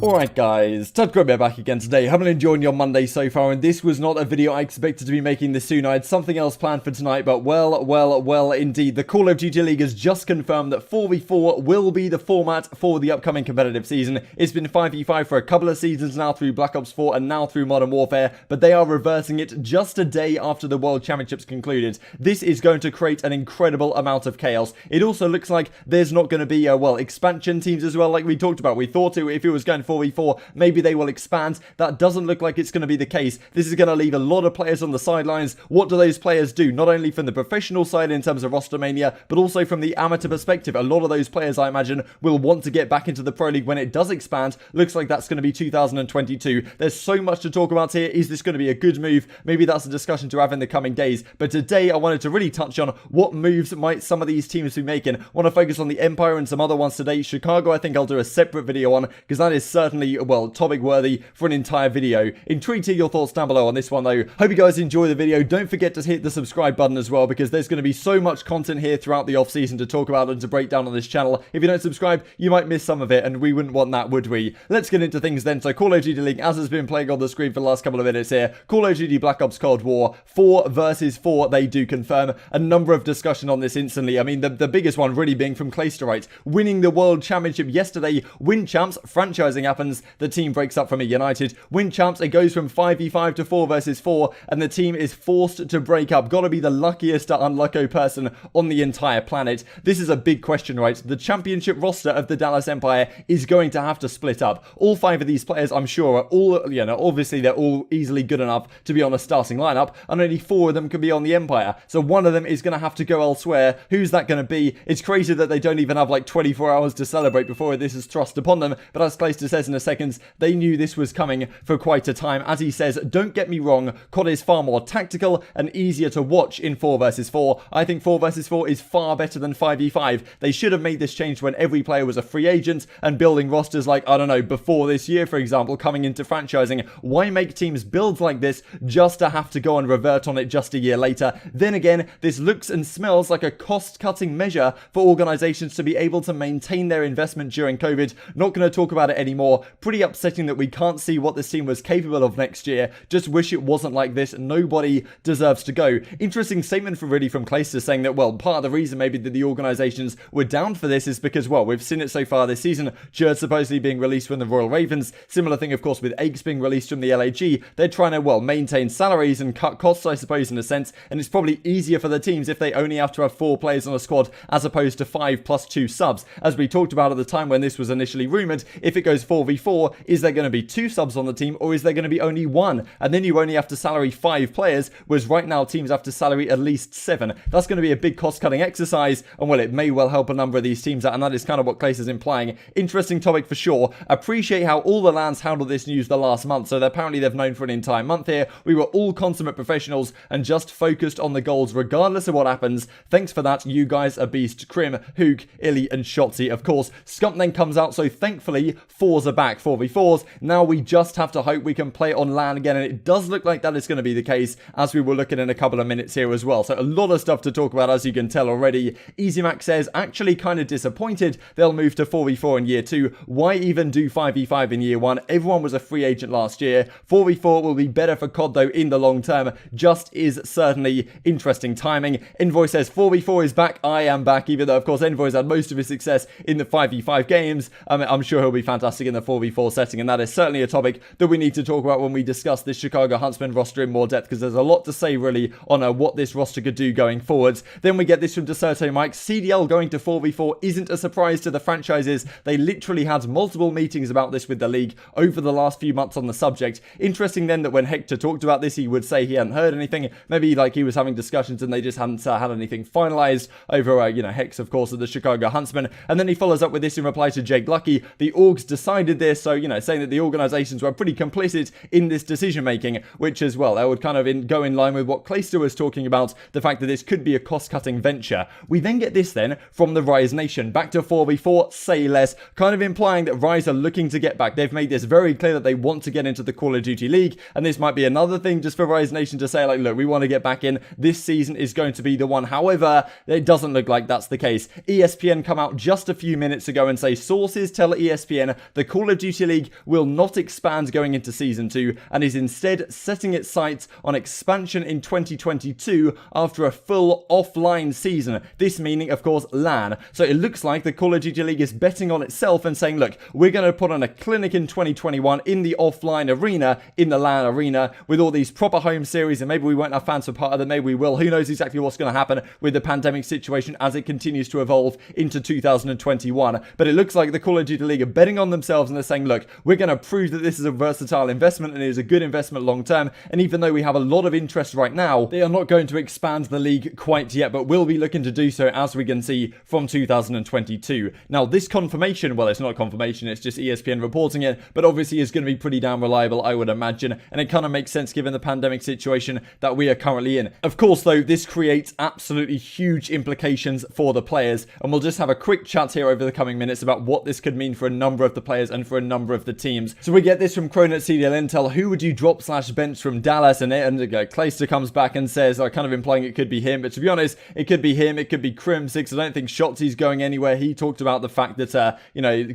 Alright guys, TudGrubbear back again today. Haven't enjoyed your Monday so far, and this was not a video I expected to be making this soon. I had something else planned for tonight, but well indeed. The Call of Duty League has just confirmed that 4v4 will be the format for the upcoming competitive season. It's been 5v5 for a couple of seasons now through Black Ops 4 and now through Modern Warfare, but they are reversing it just a day after the World Championships concluded. This is going to create an incredible amount of chaos. It also looks like there's not going to be, expansion teams as well, like we talked about. We thought if it was going 4v4, maybe they will expand. That doesn't look like it's going to be the case. This is going to leave a lot of players on the sidelines. What do those players do? Not only from the professional side in terms of roster mania, but also from the amateur perspective. A lot of those players, I imagine, will want to get back into the Pro League when it does expand. Looks like that's going to be 2022. There's so much to talk about here. Is this going to be a good move? Maybe that's a discussion to have in the coming days. But today, I wanted to really touch on what moves might some of these teams be making. I want to focus on the Empire and some other ones today. Chicago, I think I'll do a separate video on, because that is certainly, topic worthy for an entire video. Intrigued to hear your thoughts down below on this one though. Hope you guys enjoy the video. Don't forget to hit the subscribe button as well, because there's going to be so much content here throughout the off season to talk about and to break down on this channel. If you don't subscribe, you might miss some of it, and we wouldn't want that, would we? Let's get into things then. So Call of Duty League, as has been playing on the screen for the last couple of minutes here, Call of Duty Black Ops Cold War 4 versus 4, they do confirm. A number of discussion on this instantly. I mean, the biggest one really being from Clayster, right? Winning the World Championship yesterday. Win champs, franchising happens, the team breaks up from a United. Win champs, it goes from 5v5 to 4 versus 4, and the team is forced to break up. Gotta be the luckiest or unlucky person on the entire planet. This is a big question, right? The championship roster of the Dallas Empire is going to have to split up. All 5 of these players, I'm sure, are all, obviously they're all easily good enough to be on a starting lineup, and only 4 of them can be on the Empire. So one of them is going to have to go elsewhere. Who's that going to be? It's crazy that they don't even have like 24 hours to celebrate before this is thrust upon them, but as Clayster says in a second, they knew this was coming for quite a time. As he says, don't get me wrong, CoD is far more tactical and easier to watch in 4 versus 4. I think 4 versus 4 is far better than 5v5. They should have made this change when every player was a free agent and building rosters like, I don't know, before this year, for example, coming into franchising. Why make teams build like this just to have to go and revert on it just a year later? Then again, this looks and smells like a cost-cutting measure for organizations to be able to maintain their investment during COVID. Not going to talk about it anymore. Pretty upsetting that we can't see what this team was capable of next year. Just wish it wasn't like this. Nobody deserves to go. Interesting statement from Clayster, saying that, part of the reason maybe that the organizations were down for this is because, we've seen it so far this season. Jerd supposedly being released from the Royal Ravens. Similar thing, of course, with Aches being released from the LAG. They're trying to, maintain salaries and cut costs, I suppose, in a sense. And it's probably easier for the teams if they only have to have 4 players on a squad as opposed to 5 plus 2 subs. As we talked about at the time when this was initially rumored, if it goes 4v4, is there going to be 2 subs on the team, or is there going to be only 1? And then you only have to salary 5 players, whereas right now teams have to salary at least 7. That's going to be a big cost-cutting exercise, and it may well help a number of these teams out, and that is kind of what Clayster's implying. Interesting topic for sure. Appreciate how all the LANs handled this news the last month, so apparently they've known for an entire month here. We were all consummate professionals and just focused on the goals regardless of what happens. Thanks for that. You guys are beast. Crim, Hook, Illy, and Shotzi. Of course, Scump then comes out, so thankfully 4s are back, 4v4s. Now we just have to hope we can play on LAN again, and it does look like that is going to be the case, as we will look at in a couple of minutes here as well. So a lot of stuff to talk about, as you can tell already. EasyMac says, actually kind of disappointed they'll move to 4v4 in year 2. Why even do 5v5 in year 1? Everyone was a free agent last year. 4v4 will be better for CoD though in the long term. Just is certainly interesting timing. Envoy says 4v4 is back. I am back, even though of course Envoy's had most of his success in the 5v5 games. I'm sure he'll be fantastic in the 4v4 setting, and that is certainly a topic that we need to talk about when we discuss this Chicago Huntsman roster in more depth, because there's a lot to say really on what this roster could do going forwards. Then we get this from Deserto Mike. CDL going to 4v4 isn't a surprise to the franchises. They literally had multiple meetings about this with the league over the last few months on the subject. Interesting then that when Hector talked about this, he would say he hadn't heard anything. Maybe like he was having discussions and they just hadn't had anything finalized over, Hex, of course, of the Chicago Huntsman. And then he follows up with this in reply to Jake Lucky. The orgs decided this, so, saying that the organizations were pretty complicit in this decision making, which as well, that would kind of go in line with what Clayster was talking about, the fact that this could be a cost-cutting venture. We then get this then from the Rise Nation. Back to 4v4, say less, kind of implying that Rise are looking to get back. They've made this very clear that they want to get into the Call of Duty League, and this might be another thing just for Rise Nation to say, like, look, we want to get back in. This season is going to be the one. However, it doesn't look like that's the case. ESPN come out just a few minutes ago and say sources tell ESPN the Call of Duty League will not expand going into Season 2 and is instead setting its sights on expansion in 2022 after a full offline season. This meaning, of course, LAN. So it looks like the Call of Duty League is betting on itself and saying, look, we're going to put on a clinic in 2021 in the offline arena, in the LAN arena, with all these proper home series, and maybe we won't have fans for part of them, maybe we will. Who knows exactly what's going to happen with the pandemic situation as it continues to evolve into 2021. But it looks like the Call of Duty League are betting on themselves and they're saying, look, we're going to prove that this is a versatile investment and it is a good investment long term. And even though we have a lot of interest right now, they are not going to expand the league quite yet, but will be looking to do so, as we can see, from 2022. Now, this confirmation, well, it's not confirmation, it's just ESPN reporting it, but obviously is going to be pretty damn reliable, I would imagine. And it kind of makes sense given the pandemic situation that we are currently in. Of course, though, this creates absolutely huge implications for the players, and we'll just have a quick chat here over the coming minutes about what this could mean for a number of the players and for a number of the teams. So we get this from Crone at CDL Intel. Who would you drop / bench from Dallas? And Clayster comes back and says, kind of implying it could be him, but to be honest, it could be him, it could be Crimsix. I don't think Shotzi's going anywhere. He talked about the fact that,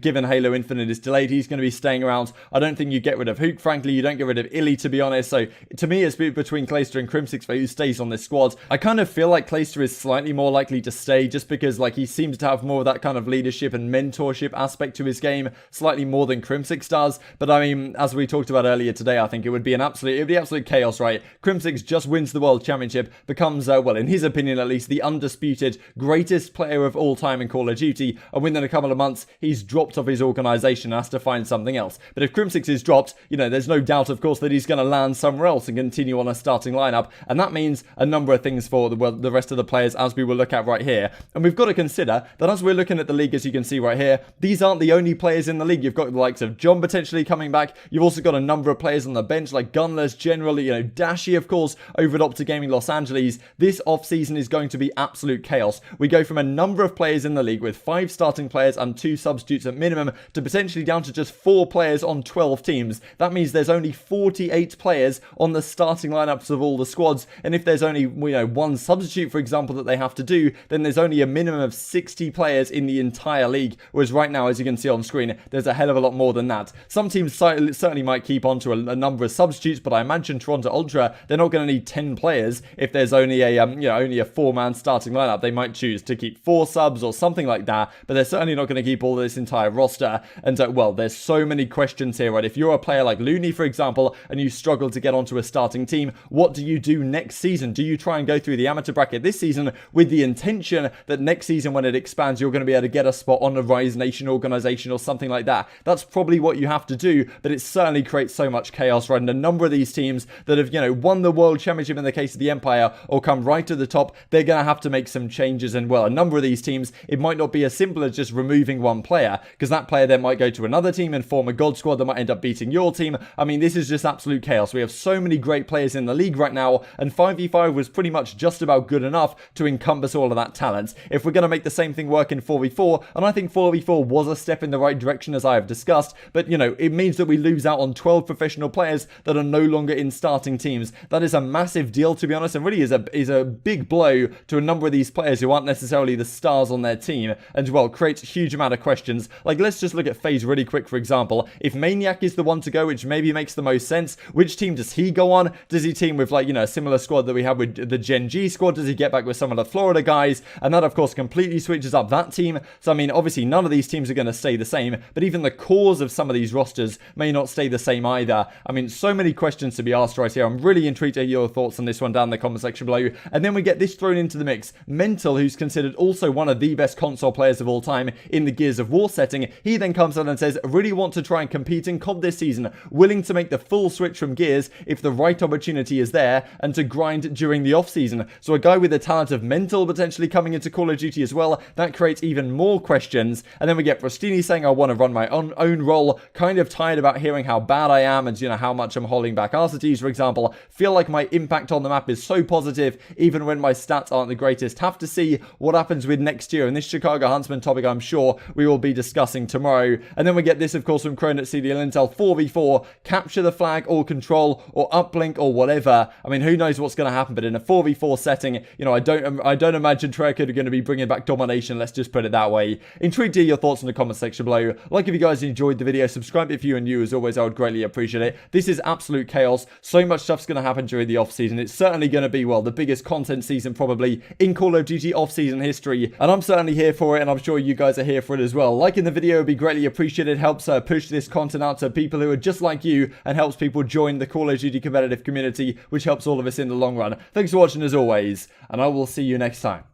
given Halo Infinite is delayed, he's going to be staying around. I don't think you get rid of Hook, frankly. You don't get rid of Illy, to be honest. So to me, it's between Clayster and Crimsix for who stays on this squad. I kind of feel like Clayster is slightly more likely to stay just because he seems to have more of that kind of leadership and mentorship aspect to his game, slightly more than Crimsix does. But I mean, as we talked about earlier today, I think it would be absolute chaos, right? Crimsix just wins the World Championship, becomes, well, in his opinion at least, the undisputed greatest player of all time in Call of Duty, and within a couple of months, he's dropped off his organization and has to find something else. But if Crimsix is dropped, there's no doubt, of course, that he's going to land somewhere else and continue on a starting lineup, and that means a number of things for the rest of the players, as we will look at right here. And we've got to consider that as we're looking at the league, as you can see right here, these aren't the only players in the league. You've got the likes of John potentially coming back. You've also got a number of players on the bench, like Gunless, generally, Dashy, of course, over at OpTic Gaming Los Angeles. This off-season is going to be absolute chaos. We go from a number of players in the league with 5 starting players and 2 substitutes at minimum to potentially down to just 4 players on 12 teams. That means there's only 48 players on the starting lineups of all the squads, and if there's only, one substitute, for example, that they have to do, then there's only a minimum of 60 players in the entire league, whereas right now, as you can see on screen, there's a hell of a lot more than that. Some teams certainly might keep on to a number of substitutes, but I imagine Toronto Ultra, they're not going to need 10 players if there's only a 4-man starting lineup. They might choose to keep 4 subs or something like that, but they're certainly not going to keep all this entire roster. And well, there's so many questions here, right? If you're a player like Looney, for example, and you struggle to get onto a starting team, what do you do next season? Do you try and go through the amateur bracket this season with the intention that next season when it expands, you're going to be able to get a spot on the Rise Nation organization or something like that? That's probably what you have to do, but it certainly creates so much chaos, right? And a number of these teams that have, won the World Championship in the case of the Empire or come right to the top, they're going to have to make some changes. And well, a number of these teams, it might not be as simple as just removing one player, because that player then might go to another team and form a God squad that might end up beating your team. I mean, this is just absolute chaos. We have so many great players in the league right now, and 5v5 was pretty much just about good enough to encompass all of that talent. If we're going to make the same thing work in 4v4, and I think 4v4 was a step in the right direction, as I have discussed, but it means that we lose out on 12 professional players that are no longer in starting teams. That is a massive deal, to be honest, and really is a big blow to a number of these players who aren't necessarily the stars on their team, and well, creates a huge amount of questions. Like, let's just look at FaZe really quick, for example. If Maniac is the one to go, which maybe makes the most sense, which team does he go on? Does he team with, a similar squad that we had with the Gen G squad? Does he get back with some of the Florida guys? And that, of course, completely switches up that team. So, I mean, obviously, none of these teams are going to stay the same, but even the cores of some of these rosters may not stay the same either. I mean, so many questions to be asked right here. I'm really intrigued to hear your thoughts on this one down in the comment section below. And then we get this thrown into the mix. Mental, who's considered also one of the best console players of all time in the Gears of War setting, he then comes out and says, really want to try and compete in CoD this season, willing to make the full switch from Gears if the right opportunity is there, and to grind during the off-season. So a guy with the talent of Mental potentially coming into Call of Duty as well, that creates even more questions. And then we get Frostini saying, I want to run my own role, kind of tired about hearing how bad I am and how much I'm holding back RCTs, for example. Feel like my impact on the map is so positive, even when my stats aren't the greatest. Have to see what happens with next year. And this Chicago Huntsman topic, I'm sure we will be discussing tomorrow. And then we get this, of course, from Crone at CDL Intel. 4v4, capture the flag or control or uplink or whatever. I mean, who knows what's going to happen, but in a 4v4 setting, I don't imagine Treyarch are going to be bringing back domination. Let's just put it that way. Intrigued to hear your thoughts in the comment section below. Like if you guys enjoyed the video, subscribe if you are new. As always, I would greatly appreciate it. This is absolute chaos. So much stuff's going to happen during the off-season. It's certainly going to be, well, the biggest content season probably in Call of Duty off-season history. And I'm certainly here for it, and I'm sure you guys are here for it as well. Liking the video would be greatly appreciated. Helps push this content out to people who are just like you, and helps people join the Call of Duty competitive community, which helps all of us in the long run. Thanks for watching as always, and I will see you next time.